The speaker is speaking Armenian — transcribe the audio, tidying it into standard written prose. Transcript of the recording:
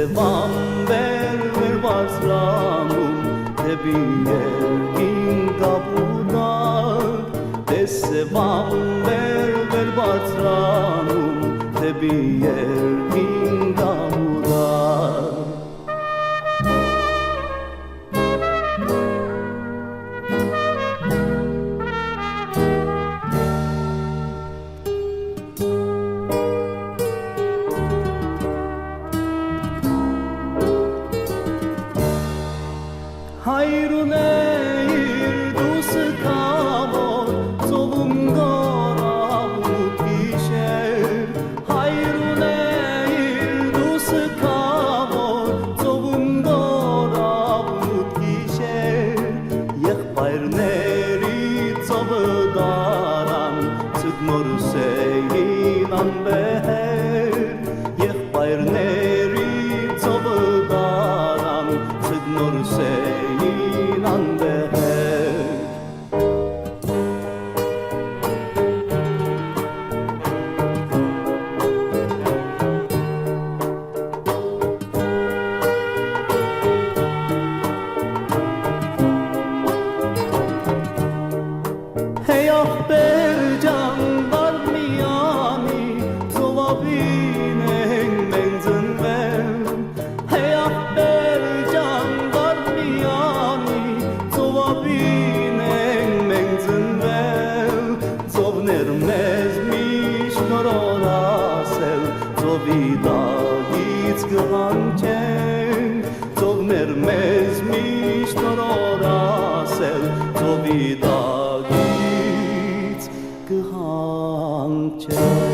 Դեսվամբեր բարձրանում դեպի երկին կապուտակ Դեսվամբեր բարձրանում դեպի երկին կապուտակ Հայրուներ դուսը կամոր ծովում գորավ մուտ գիշեր Հայրուներ դուսը կամոր ծովում գորավ մուտ գիշեր Եղբայրների ծովը դարան ծգմորուսեին անբեհեր Եղբայրների ծովը դարան ծգմորուսեին Ծովիդագից գհանչենք, ծովներ մեզ միշտ նորորասել, ծովիդագից գհանչենք